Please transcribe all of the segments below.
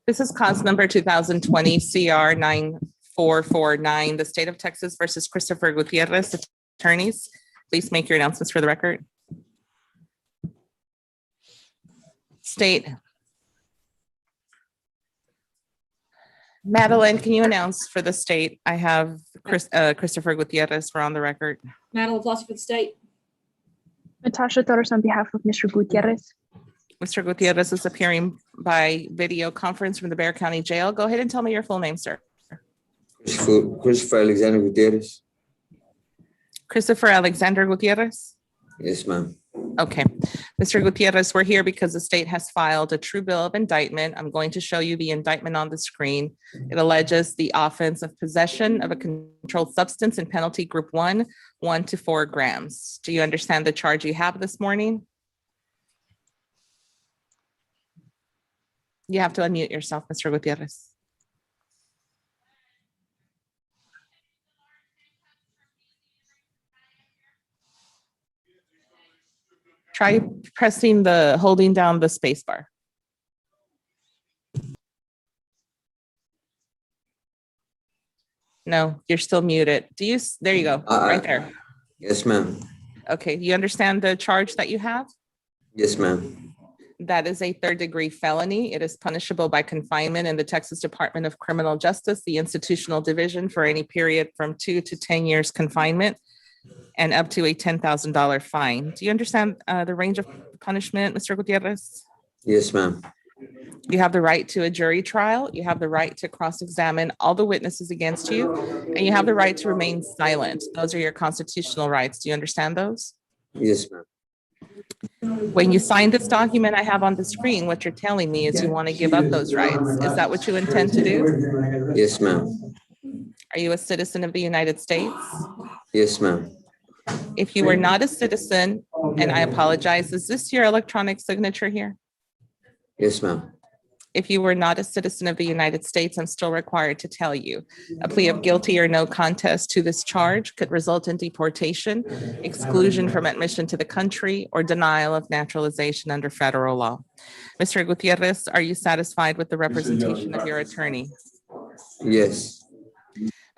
This is cause number 2020 CR 9449, the state of Texas versus Christopher Gutierrez. Attorneys, please make your announcements for the record. State. Madeline, can you announce for the state? I have Christopher Gutierrez. We're on the record. Madeline Flossie for the state. Natasha Torres on behalf of Mr. Gutierrez. Mr. Gutierrez is appearing by video conference from the Bexar County Jail. Go ahead and tell me your full name, sir. Christopher Alexander Gutierrez. Christopher Alexander Gutierrez? Yes, ma'am. Okay. Mr. Gutierrez, we're here because the state has filed a true bill of indictment. I'm going to show you the indictment on the screen. It alleges the offense of possession of a controlled substance in penalty group 1 to 4 grams. Do you understand the charge you have this morning? You have to unmute yourself, Mr. Gutierrez. Try holding down the space bar. No, you're still muted. There you go, right there. Yes, ma'am. Okay, you understand the charge that you have? Yes, ma'am. That is a 3rd-degree felony. It is punishable by confinement in the Texas Department of Criminal Justice, the institutional division, for any period from 2 to 10 years confinement and up to a $10,000 fine. Do you understand the range of punishment, Mr. Gutierrez? Yes, ma'am. You have the right to a jury trial. You have the right to cross-examine all the witnesses against you, and you have the right to remain silent. Those are your constitutional rights. Do you understand those? Yes, ma'am. When you sign this document I have on the screen, what you're telling me is you want to give up those rights. Is that what you intend to do? Yes, ma'am. Are you a citizen of the United States? Yes, ma'am. If you were not a citizen, and I apologize, is this your electronic signature here? Yes, ma'am. If you were not a citizen of the United States, I'm still required to tell you a plea of guilty or no contest to this charge could result in deportation, exclusion from admission to the country, or denial of naturalization under federal law. Mr. Gutierrez, are you satisfied with the representation of your attorney? Yes.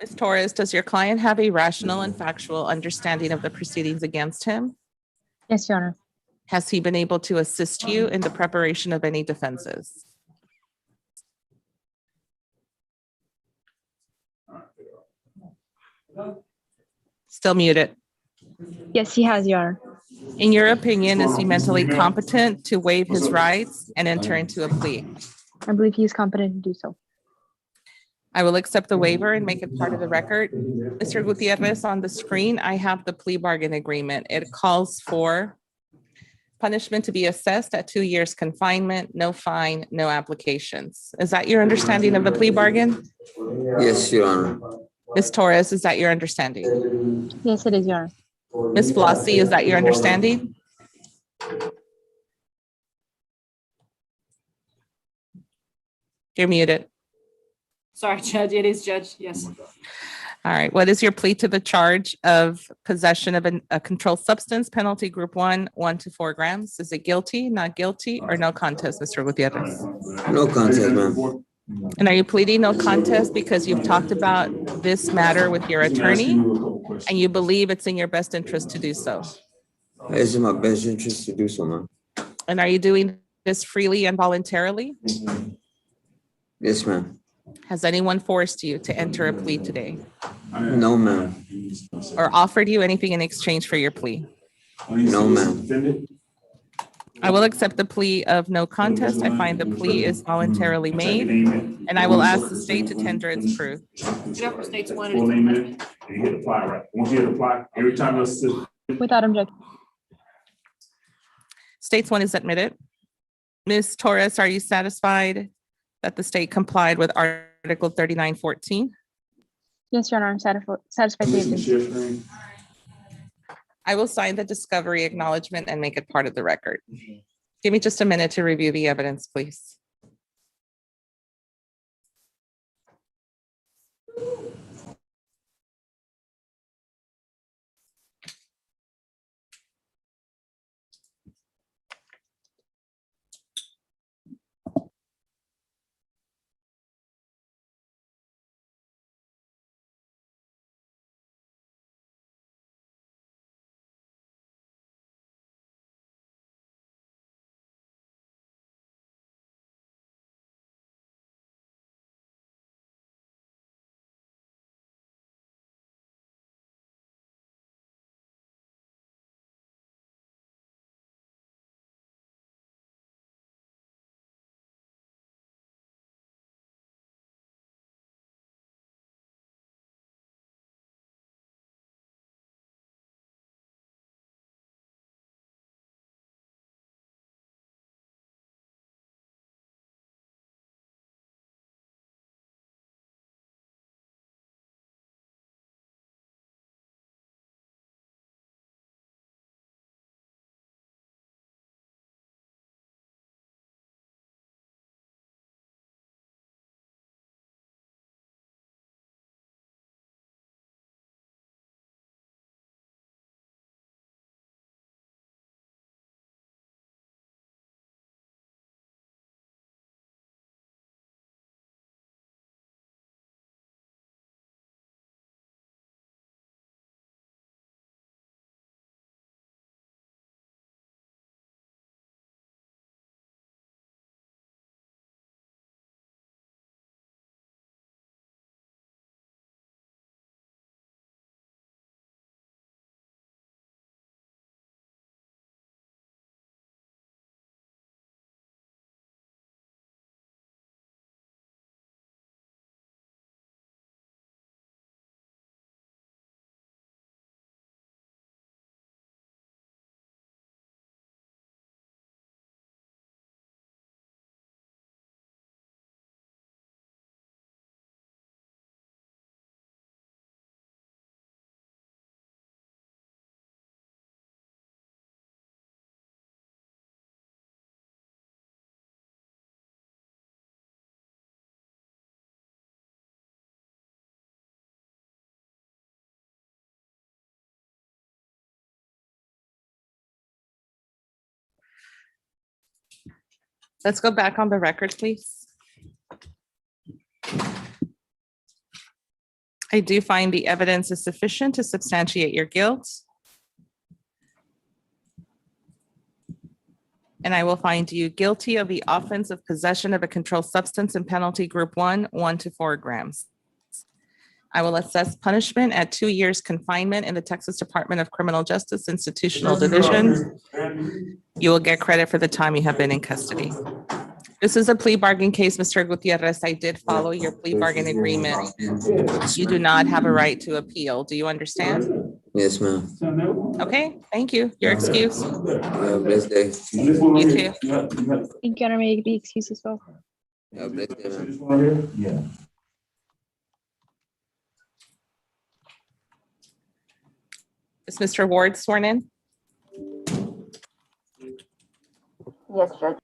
Ms. Torres, does your client have a rational and factual understanding of the proceedings against him? Yes, Your Honor. Has he been able to assist you in the preparation of any defenses? Still muted. Yes, he has, Your Honor. In your opinion, is he mentally competent to waive his rights and enter into a plea? I believe he is competent to do so. I will accept the waiver and make it part of the record. Mr. Gutierrez, on the screen, I have the plea bargain agreement. It calls for punishment to be assessed at 2 years confinement, no fine, no applications. Is that your understanding of the plea bargain? Yes, Your Honor. Ms. Torres, is that your understanding? Yes, it is, Your Honor. Ms. Flossie, is that your understanding? You're muted. Sorry, Judge. It is, Judge. Yes. All right. What is your plea to the charge of possession of a controlled substance, penalty group 1 to 4 grams? Is it guilty, not guilty, or no contest, Mr. Gutierrez? No contest, ma'am. And are you pleading no contest because you've talked about this matter with your attorney and you believe it's in your best interest to do so? It's in my best interest to do so, ma'am. And are you doing this freely and voluntarily? Yes, ma'am. Has anyone forced you to enter a plea today No, ma'am. or offered you anything in exchange for your plea? No, ma'am. I will accept the plea of no contest. I find the plea is voluntarily made, and I will ask the state to tender its proof. States one. Without objection. States 1 is admitted. Ms. Torres, are you satisfied that the state complied with Article 3914? Yes, Your Honor, I'm satisfied. I will sign the discovery acknowledgement and make it part of the record. Give me just a minute to review the evidence, please. Let's go back on the record, please. I do find the evidence is sufficient to substantiate your guilt. And I will find you guilty of the offense of possession of a controlled substance in penalty group 1, 1 to 4 grams. I will assess punishment at 2 years confinement in the Texas Department of Criminal Justice Institutional Division. You will get credit for the time you have been in custody. This is a plea bargain case, Mr. Gutierrez. I did follow your plea bargain agreement. You do not have a right to appeal. Do you understand? Yes, ma'am. Okay, thank you. Your excuse. Have a blessed day. You too. Thank you, Honor. May I be excused as well? Have a blessed day, ma'am. Is Mr. Ward sworn in? Yes, Judge.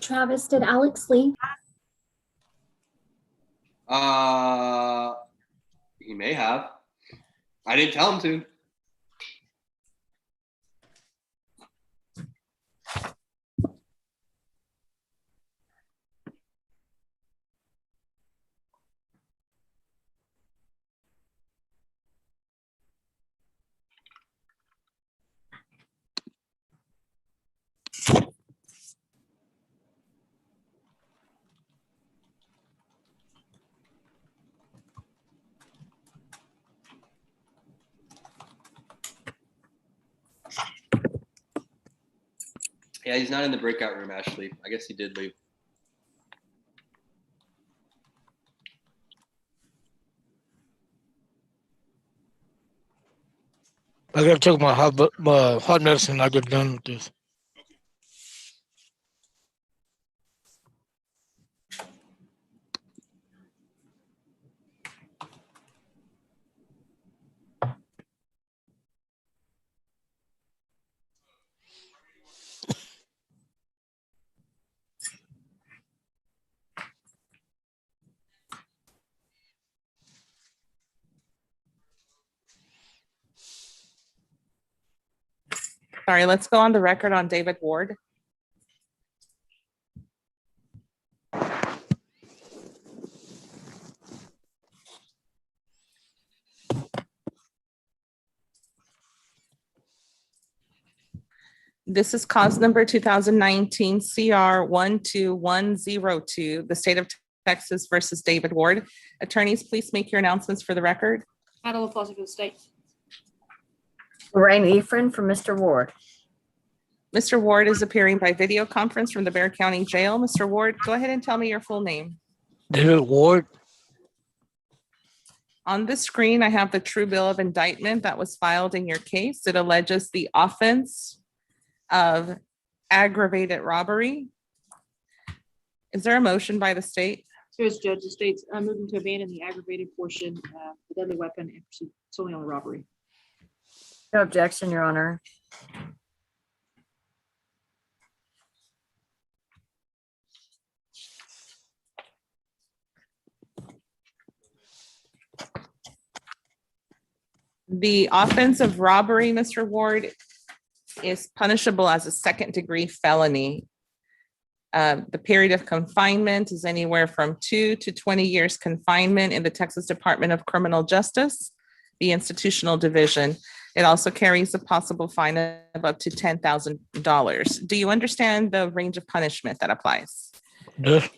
Travis, did Alex leave? He may have. I didn't tell him to. Yeah, he's not in the breakout room, Ashley. I guess he did leave. I gotta take my hot medicine. I get done with this. Sorry, let's go on the record on David Ward. This is cause number 2019 CR 12102, the state of Texas versus David Ward. Attorneys, please make your announcements for the record. Title of policy for the state. Lorraine Ephraim for Mr. Ward. Mr. Ward is appearing by video conference from the Bexar County Jail. Mr. Ward, go ahead and tell me your full name. David Ward. On the screen, I have the true bill of indictment that was filed in your case. It alleges the offense of aggravated robbery. Is there a motion by the state? Here is Judge. The state's moving to abandon the aggravated portion, the deadly weapon, and proceed solely on the robbery. No objection, Your Honor. The offense of robbery, Mr. Ward, is punishable as a second-degree felony. The period of confinement is anywhere from 2 to 20 years confinement in the Texas Department of Criminal Justice, the institutional division. It also carries a possible fine of up to $10,000. Do you understand the range of punishment that applies? Yes.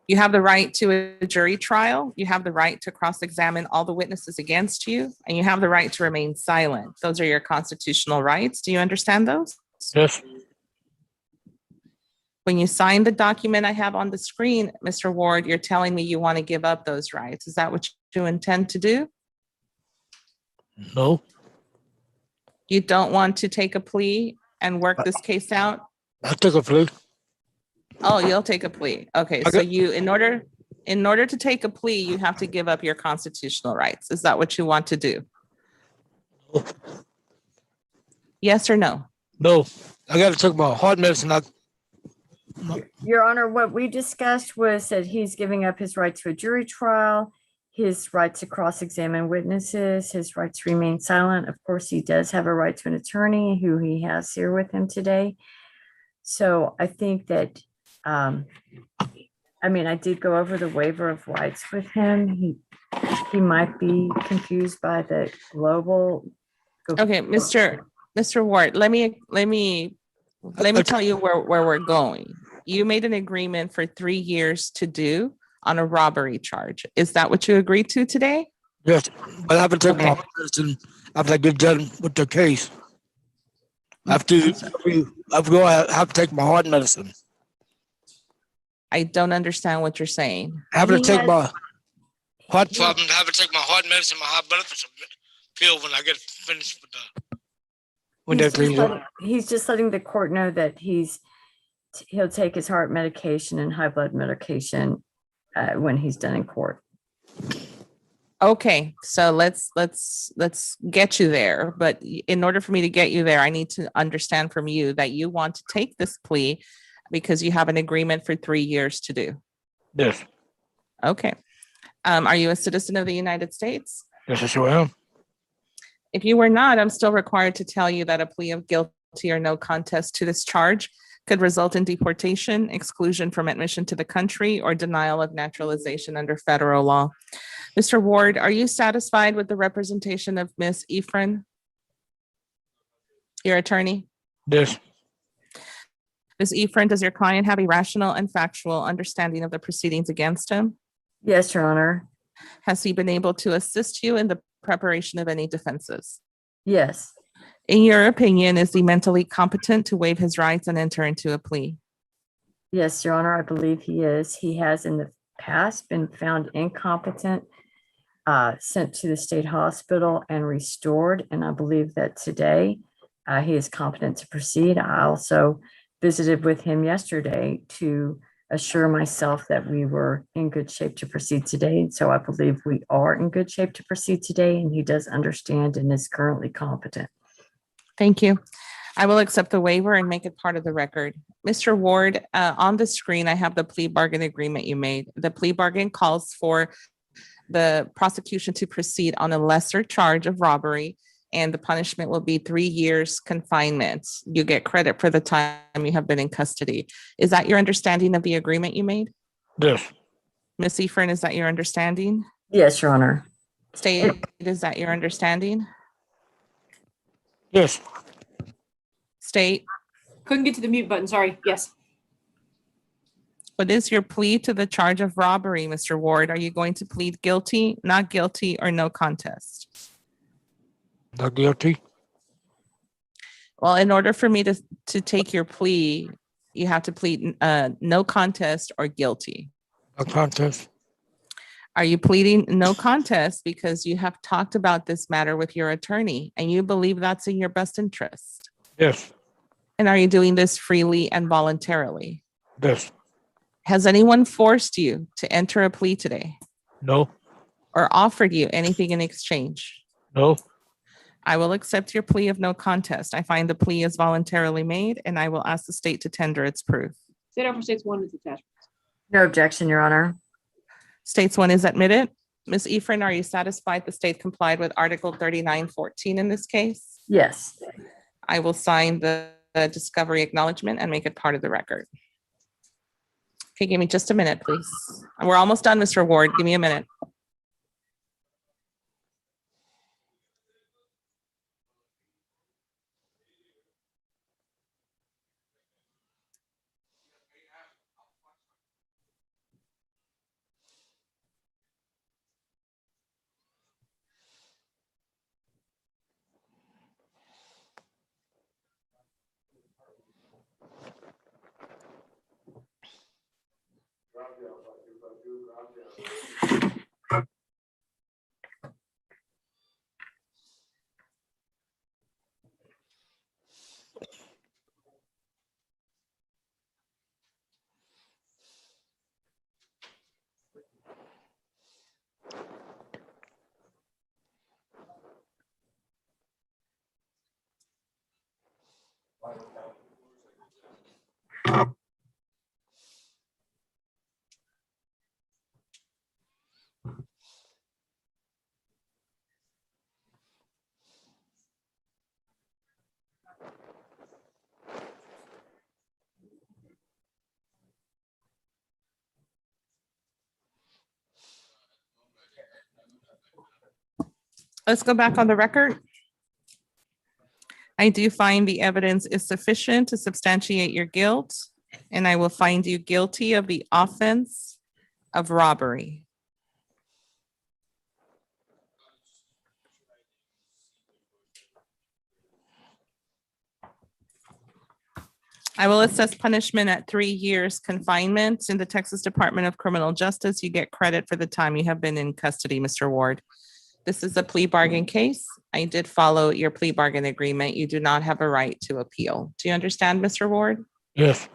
You have the right to a jury trial. You have the right to cross-examine all the witnesses against you, and you have the right to remain silent. Those are your constitutional rights. Do you understand those? Yes. When you sign the document I have on the screen, Mr. Ward, you're telling me you want to give up those rights. Is that what you intend to do? No. You don't want to take a plea and work this case out? I took a plea. Oh, you'll take a plea. Okay, so you, in order to take a plea, you have to give up your constitutional rights. Is that what you want to do? Yes or no? No. I gotta take my hot medicine. Your Honor, what we discussed was that he's giving up his right to a jury trial, his right to cross-examine witnesses, his right to remain silent. Of course, he does have a right to an attorney who he has here with him today. So I think that, I did go over the waiver of rights with him. He might be confused by the global. Okay, Mr. Ward, let me tell you where we're going. You made an agreement for 3 years to do on a robbery charge. Is that what you agreed to today? Yes, but I have to take my Okay. heart medicine after I get done with the case. I have to take my heart medicine. I don't understand what you're saying. I have to He take has- my heart problem. I have to take my heart medicine, my heart blood pressure pill when I get finished with the. When He's just letting the court know that he'll take his heart medication and high blood medication when he's done in court. Okay, so let's get you there. But in order for me to get you there, I need to understand from you that you want to take this plea because you have an agreement for 3 years to do. Yes, Okay. Are you a citizen of the United States? yes, I sure am. If you were not, I'm still required to tell you that a plea of guilty or no contest to this charge could result in deportation, exclusion from admission to the country, or denial of naturalization under federal law. Mr. Ward, are you satisfied with the representation of Ms. Ephraim, your attorney? Yes, Ms. Ephraim, does your client have a rational and factual understanding of the proceedings against him? Yes, Your Honor. Has he been able to assist you in the preparation of any defenses? Yes. In your opinion, is he mentally competent to waive his rights and enter into a plea? Yes, Your Honor, I believe he is. He has in the past been found incompetent, sent to the state hospital and restored. And I believe that today he is competent to proceed. I also visited with him yesterday to assure myself that we were in good shape to proceed today. And so I believe we are in good shape to proceed today, and he does understand and is currently competent. Thank you. I will accept the waiver and make it part of the record. Mr. Ward, on the screen, I have the plea bargain agreement you made. The plea bargain calls for the prosecution to proceed on a lesser charge of robbery, and the punishment will be 3 years confinement. You get credit for the time you have been in custody. Is that your understanding of the agreement you made? yes, Ms. Ephraim, is that your understanding? Yes, Your Honor. State, is that your understanding? yes, State, Couldn't get to the mute button, sorry. Yes. what is your plea to the charge of robbery, Mr. Ward? Are you going to plead guilty, not guilty, or no contest? not guilty. Well, in order for me to take your plea, you have to plead no contest or guilty. No contest. Are you pleading no contest because you have talked about this matter with your attorney and you believe that's in your best interest? Yes, And are you doing this freely and voluntarily? yes, Has anyone forced you to enter a plea today no, or offered you anything in exchange? no, I will accept your plea of no contest. I find the plea is voluntarily made and I will ask the state to tender its proof. State Officer States 1 is attached. No objection, Your Honor. States 1 is admitted. Ms. Ephraim, are you satisfied the state complied with Article 3914 in this case? Yes. I will sign the discovery acknowledgement and make it part of the record. Okay, give me just a minute, please. We're almost done, Mr. Ward. Give me a minute. Let's go back on the record. I do find the evidence is sufficient to substantiate your guilt, and I will find you guilty of the offense of robbery. I will assess punishment at 3 years confinement in the Texas Department of Criminal Justice. You get credit for the time you have been in custody, Mr. Ward. This is a plea bargain case. I did follow your plea bargain agreement. You do not have a right to appeal. Do you understand, Mr. Ward? Yes.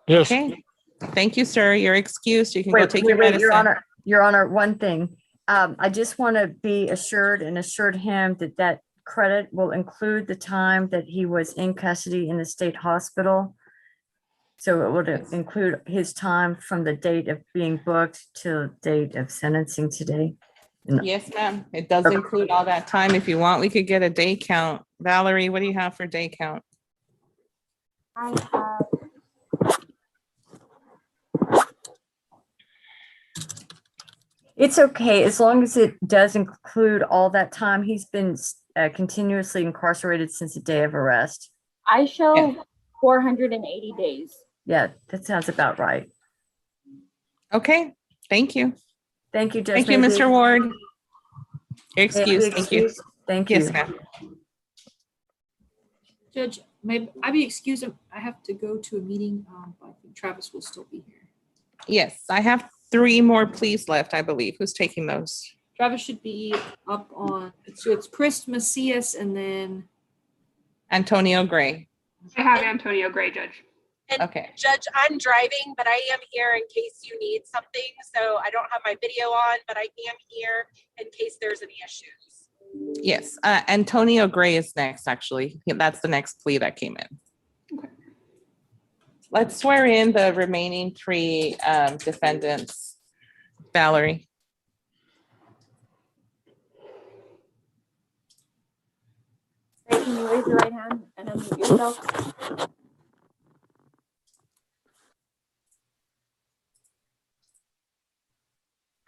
Yes. Okay. Thank you, sir. You're excused. You can go take your Your medicine. Honor, Your Honor, one thing. I just want to be assured and assured him that that credit will include the time that he was in custody in the state hospital. So it would include his time from the date of being booked to date of sentencing today. Yes, ma'am. It does include all that time. If you want, we could get a day count. Valerie, what do you have for day count? I have It's okay, as long as it does include all that time. He's been continuously incarcerated since the day of arrest. I show Yeah. 480 days. Yeah, that sounds about right. Okay, thank you. Thank you, Judge. Thank you, Meza. Mr. Ward. You're May I be excused. Thank you. excused? Thank you. Yes, ma'am. Judge, may I be excused? I have to go to a meeting, but I think Travis will still be here. Yes, I have 3 more pleas left, I believe. Who's taking those? Travis should be up on, so it's Chris Macias and then, Antonio Gray. I have Antonio Gray, Judge. Okay. Judge, I'm driving, but I am here in case you need something. So I don't have my video on, but I am here in case there's any issues. Yes, Antonio Gray is next, actually. That's the next plea that came in. Okay. Let's swear in the remaining 3 defendants. Valerie. Ray, can you raise your right hand and unmute yourself?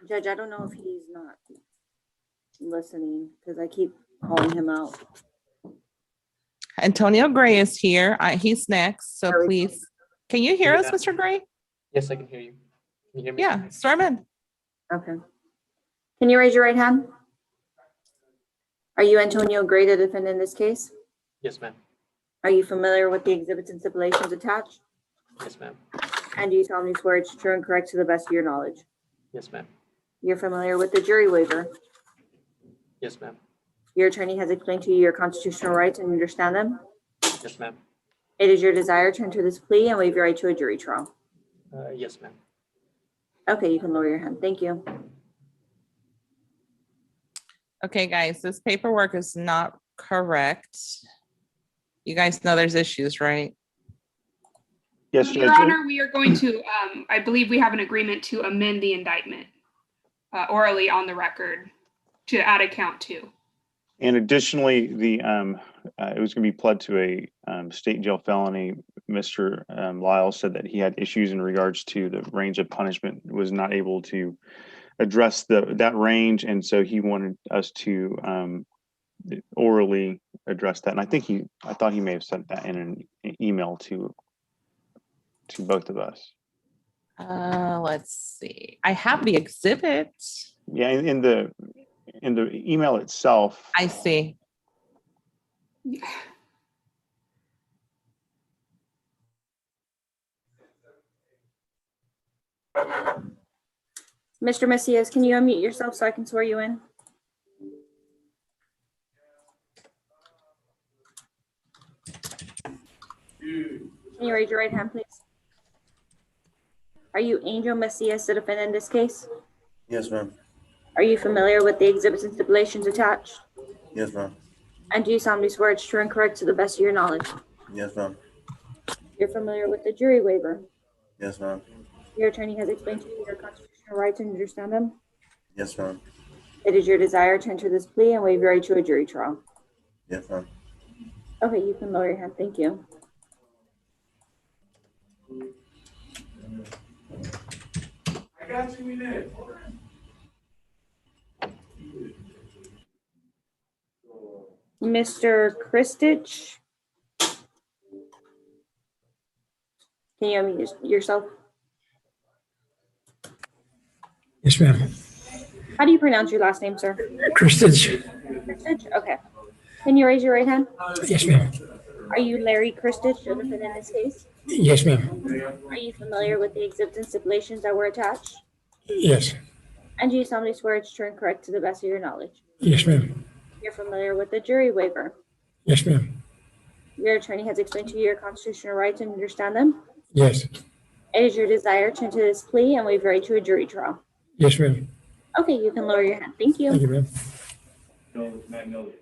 Judge, I don't know if he's not listening because I keep calling him out. Antonio Gray is here. He's next, so There we go. please. Can you hear us, Yeah. Mr. Gray? Yes, I can hear you. Can you hear me? Yeah, storm in. Okay. Can you raise your right hand? Are you Antonio Gray, the defendant in this case? Yes, ma'am. Are you familiar with the exhibits and stipulations attached? Yes, ma'am. And do you solemnly swear it's true and correct to the best of your knowledge? Yes, ma'am. You're familiar with the jury waiver? Yes, ma'am. Your attorney has explained to you your constitutional rights and you understand them? Yes, ma'am. It is your desire to enter this plea and waive your right to a jury trial. Yes, ma'am. Okay, you can lower your hand. Thank you. Okay, guys, this paperwork is not correct. You guys know there's issues, right? Yes, Your Honor, we are going to, I believe we have an agreement to amend the indictment orally on the record to add a count 2. And additionally, it was going to be pled to a state jail felony. Mr. Lyle said that he had issues in regards to the range of punishment, was not able to address that range, and so he wanted us to orally address that. And I thought he may have sent that in an email to both of us. Let's see. I have the exhibit. Yeah, in the email itself. I see. Mr. Macias, can you unmute yourself so I can swear you in? Can you raise your right hand, please? Are you Angel Macias, the defendant in this case? Yes, ma'am. Are you familiar with the exhibits and stipulations attached? Yes, ma'am. And do you solemnly swear it's true and correct to the best of your knowledge? Yes, ma'am. You're familiar with the jury waiver? Yes, ma'am. Your attorney has explained to you your constitutional rights and understand them? Yes, ma'am. It is your desire to enter this plea and waive your right to a jury trial. Yes, ma'am. Okay, you can lower your hand. Thank you. I got 2 minutes. Mr. Kristich. Can you unmute yourself? Yes, ma'am. How do you pronounce your last name, sir? Kristich. Kristich? Okay. Can you raise your right hand? Yes, ma'am. Are you Larry Kristich, the defendant in this case? Yes, ma'am. Are you familiar with the exhibits and stipulations that were attached? Yes. And do you solemnly swear it's true and correct to the best of your knowledge? Yes, ma'am. You're familiar with the jury waiver? Yes, ma'am. Your attorney has explained to you your constitutional rights and understand them? Yes. It is your desire to enter this plea and waive right to a jury trial. Yes, ma'am. Okay, you can lower your hand. Thank you. Thank you, ma'am.